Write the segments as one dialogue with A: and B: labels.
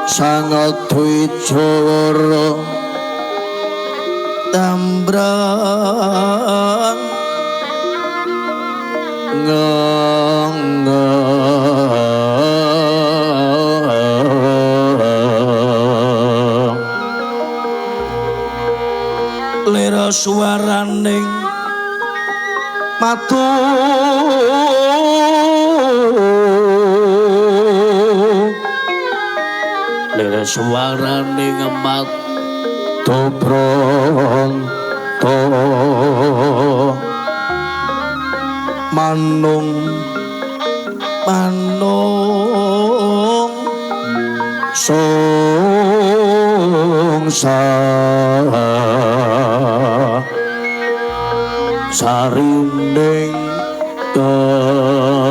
A: sangat Dwijawara tambrang lera suaraning matur lera suaraning matur pronto manung sarining kembang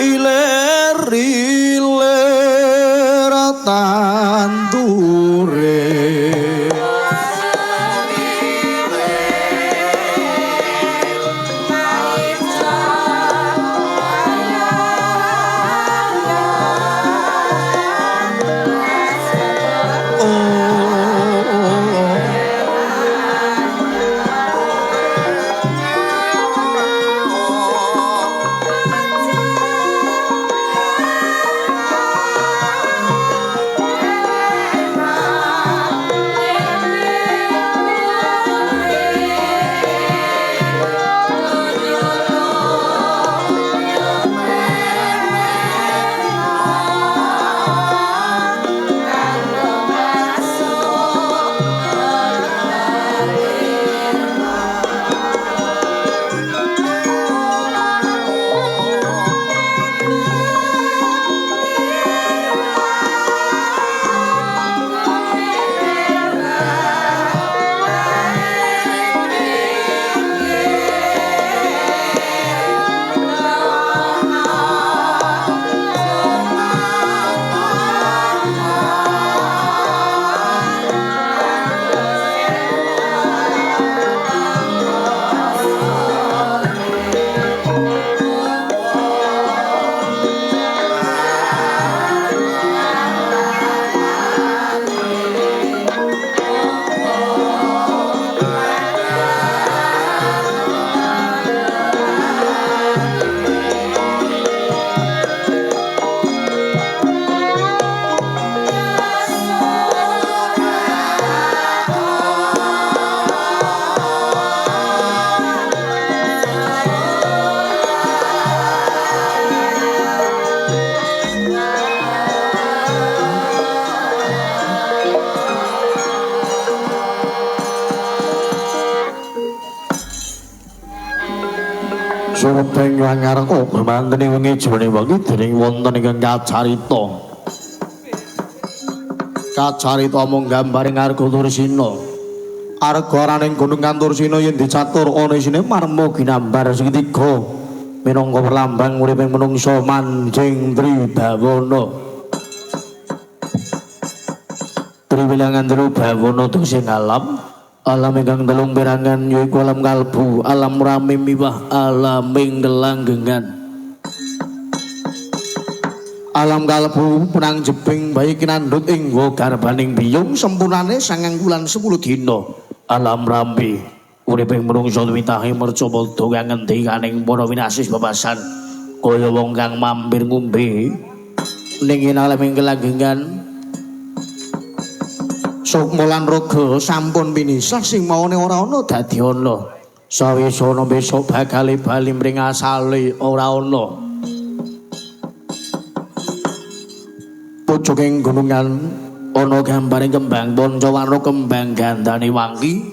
A: iler tandure Surteng langar kok manteni wengi jroning wengi dening wonten ingkang kacarita mung gambaring Arga Dursina Arga araning Gunung Kantursina yen dicatur ana isine marma ginambar segitiga minangka perlambang uriping manungsa manjing Tribawana Triwilangan Tribawana sing alam ingkang telung pirangan yaiku alam kalbu, alam rame miwah, alam gelanggengan. Alam kalbu penang jebing bayi kinandut ing garbaning biyung sempurnane 9 wulan 10 dina. Alam rame uriping manungsa witahe mercapada kang ngendikaning para winasis bebasan kaya wong kang mampir ngombe ning alam gelanggengan. Sukma lan raga sampun pinisah sing maune ora ana dadi ana. Sawisana besok bakal bali mring asale ora ana. Pucuking gunungan ana gambaring kembang pancawarna kembang gandane wangi.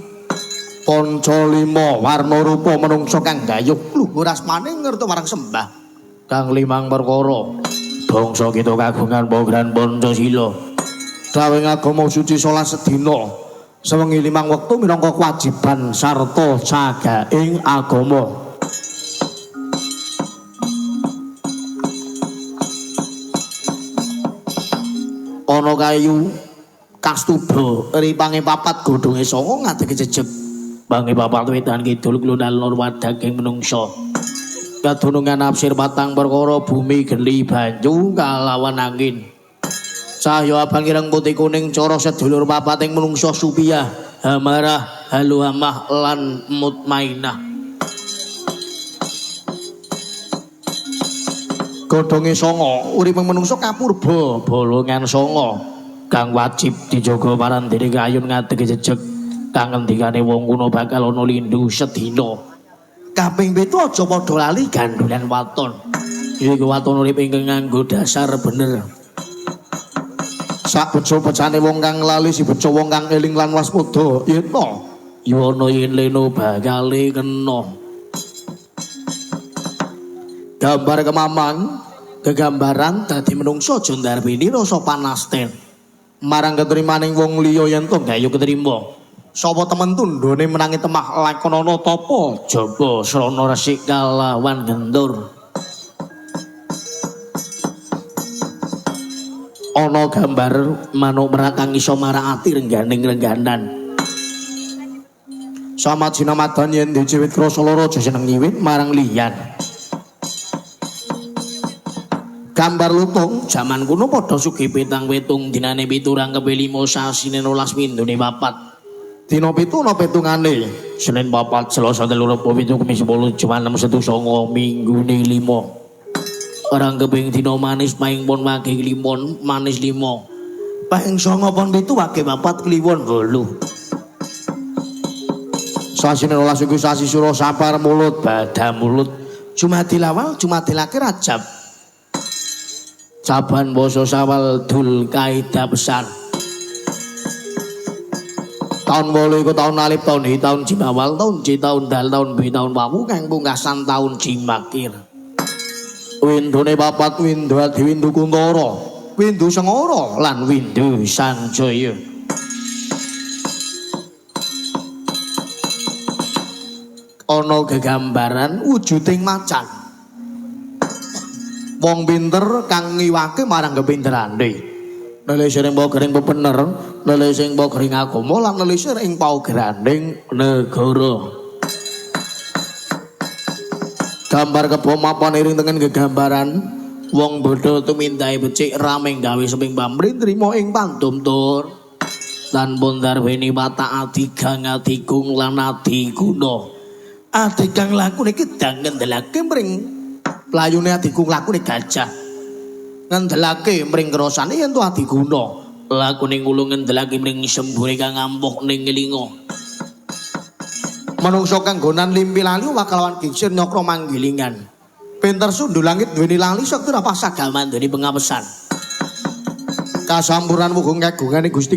A: Panca 5 warna rupa manungsa kang gayuh luhur asmane ngerti marang sembah. Kang 5 perkara bangsa kita kagungan pogran Pancasila. Dawing agama suci 11 sedina sewengi 5 wektu minangka kewajiban sarta cagaing agama. Ana kayu kastuba ripange 4 godhonge 9 ngadeg jejeg Bangi papat wetan kidul klundal lor wadaging menungsa. Kadunungan nafsir patang perkara bumi geni banyu kalawan angin. Cahya abang ireng putih kuning cara sedulur papating menungsa Supiyah, Hamarah, Haluhamah lan Mutmainah. Godhonge sanga uriping menungsa kapurba bolongan sanga kang wajib dijaga marandene kayun ngadeg jejeg kang ngendikane wong kuno bakal ana lindhu sedina. Kaping 7 aja padha lali gandulan waton. Iki waton urip ingkang nganggo dasar bener. Sak bejo-bejane wong kang lali si bejo wong kang eling lan waspada yena ya ana yen leno bakale kena. Gambar kemamang gegambaran dadi menungsa aja ndarbini rasa panasten marang ketrimaning wong liya yen to gayo ketrima. Sapa temen tundhone menangi temah lakonana tapa jaba srana resik kalawan gendur. Ana gambar manuk merak kang iso marakati rengganing rengganan. Sama jinamadan yen dijiwit krasa lara aja seneng nyiwit marang liyan. Gambar lutung jaman kuno padha sugih petang wetung dinane 7 rangkepe 5 sasine 12 windune 4. Dina 7 ana petungane Senin 4 Selasa 3 Rabu 7 Kamis 10 Jumat 6 Sabtu 9 Minggune 5. Orang keping dina manis paing pon wage kliwon manis 5. Paing 9 pon 7 wage 4 kliwon 8. Sasi 12 iku sasi Sura Sapar mulut badha mulut. Jumadil awal Jumadil akhir Rajab. Saban basa Sawal Dul Kaidah besar. Tahun 8 iku tahun alif tahun hi tahun Jimawal tahun J tahun Dal tahun B tahun Wawu kang pungkasan tahun Jimakir. Windune 4 windu adi windu Kuntara, windu Sengara lan windu Sanjaya. Ana gegambaran wujuding macan. Wong pinter kang ngiwake marang kepinterane. Nelisir ing pagering pepener, nelisir ing pagering agama lan nelisir ing paugeraning negara. Gambar kebo mapan iring tengen gegambaran wong bodho tumindahe becik rameng gawe seping pamrih trima ing pandumtur lan pundar weni watak adigang adigung lan adiguna. Adigang lakune kedang ngendelake mring playune adigung lakune gajah. Ngendelake mring krasane yen to adiguna. Lakune ngulung ngendelake mring sembure kang ampuh ning ngelinga. Manungsa kang gonan limpi lali wakalawan gingsir nyokro manggilingan. Pinter sundu langit duweni lali sakti rapah sagaman duweni pengapesan. Kasampuran mugung kagungane Gusti